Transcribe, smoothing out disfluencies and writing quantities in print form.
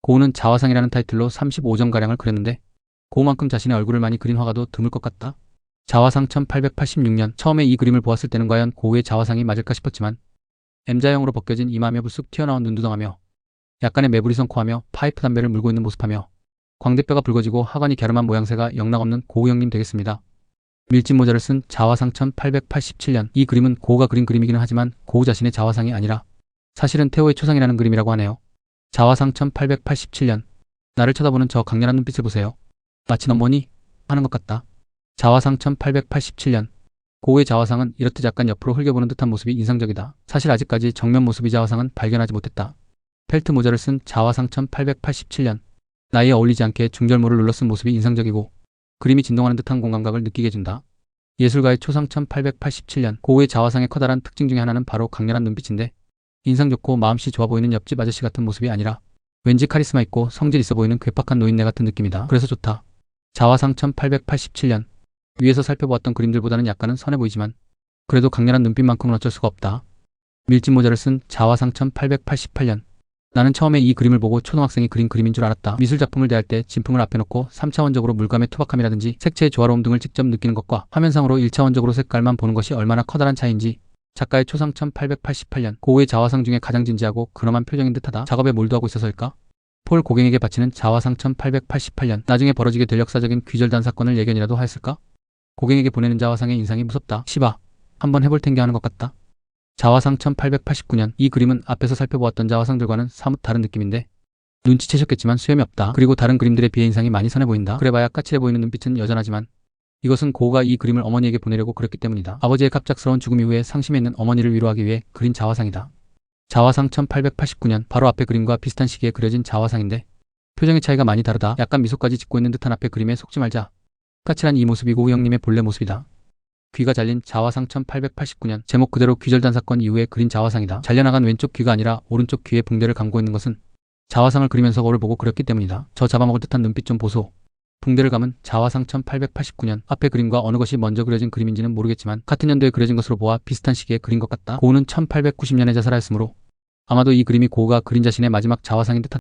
고우는 자화상이라는 타이틀로 35점가량을 그렸는데 고우만큼 자신의 얼굴을 많이 그린 화가도 드물 것 같다. 자화상 1886년 처음에 이 그림을 보았을 때는 과연 고우의 자화상이 맞을까 싶었지만 M자형으로 벗겨진 이마며 불쑥 튀어나온 눈두덩하며 약간의 매부리성 코하며 파이프 담배를 물고 있는 모습하며 광대뼈가 붉어지고 하관이 갸름한 모양새가 영락없는 고우 형님 되겠습니다. 밀짚 모자를 쓴 자화상 1887년. 이 그림은 고우가 그린 그림이기는 하지만 고우 자신의 자화상이 아니라 사실은 태호의 초상이라는 그림이라고 하네요. 자화상 1887년. 나를 쳐다보는 저 강렬한 눈빛을 보세요. 마치 너 뭐니? 하는 것 같다. 자화상 1887년. 고우의 자화상은 이렇듯 약간 옆으로 흘겨보는 듯한 모습이 인상적이다. 사실 아직까지 정면 모습의 자화상은 발견하지 못했다. 펠트 모자를 쓴 자화상 1887년. 나이에 어울리지 않게 중절모를 눌러 쓴 모습이 인상적이고 그림이 진동하는 듯한 공감각을 느끼게 해준다. 예술가의 초상 1887년. 고우의 자화상의 커다란 특징 중에 하나는 바로 강렬한 눈빛인데 인상 좋고 마음씨 좋아 보이는 옆집 아저씨 같은 모습이 아니라 왠지 카리스마 있고 성질 있어 보이는 괴팍한 노인네 같은 느낌이다. 그래서 좋다. 자화상 1887년. 위에서 살펴보았던 그림들보다는 약간은 선해 보이지만 그래도 강렬한 눈빛만큼은 어쩔 수가 없다. 밀짚 모자를 쓴 자화상 1888년. 나는 처음에 이 그림을 보고 초등학생이 그린 그림인 줄 알았다. 미술작품을 대할 때 진품을 앞에 놓고 3차원적으로 물감의 투박함이라든지 색채의 조화로움 등을 직접 느끼는 것과 화면상으로 1차원적으로 색깔만 보는 것이 얼마나 커다란 차이인지 작가의 초상 1888년. 고우의 자화상 중에 가장 진지하고 근엄한 표정인 듯하다. 작업에 몰두하고 있어서일까? 폴 고갱에게 바치는 자화상 1888년. 나중에 벌어지게 될 역사적인 귀절단 사건을 예견이라도 하였을까? 고갱에게 보내는 자화상의 인상이 무섭다. 시바, 한번 해볼 텐게 하는 것 같다. 자화상 1889년. 이 그림은 앞에서 살펴보았던 자화상들과는 사뭇 다른 느낌인데 눈치채셨겠지만 수염이 없다. 그리고 다른 그림들에 비해 인상이 많이 선해 보인다. 그래봐야 까칠해 보이는 눈빛은 여전하지만 이것은 고우가 이 그림을 어머니에게 보내려고 그렸기 때문이다. 아버지의 갑작스러운 죽음 이후에 상심해 있는 어머니를 위로하기 위해 그린 자화상이다. 자화상 1889년. 바로 앞에 그림과 비슷한 시기에 그려진 자화상인데 표정의 차이가 많이 다르다. 약간 미소까지 짓고 있는 듯한 앞에 그림에 속지 말자. 까칠한 이 모습이 고우 형님의 본래 모습이다. 귀가 잘린 자화상 1889년. 제목 그대로 귀절단 사건 이후에 그린 자화상이다. 잘려나간 왼쪽 귀가 아니라 오른쪽 귀에 붕대를 감고 있는 것은 자화상을 그리면서 거울 보고 그렸기 때문이다. 저 잡아먹을 듯한 눈빛 좀 보소. 붕대를 감은 자화상 1889년. 앞에 그림과 어느 것이 먼저 그려진 그림인지는 모르겠지만 같은 연도에 그려진 것으로 보아 비슷한 시기에 그린 것 같다. 고우는 1890년에 자살하였으므로 아마도 이 그림이 고우가 그린 자신의 마지막 자화상인 듯하다.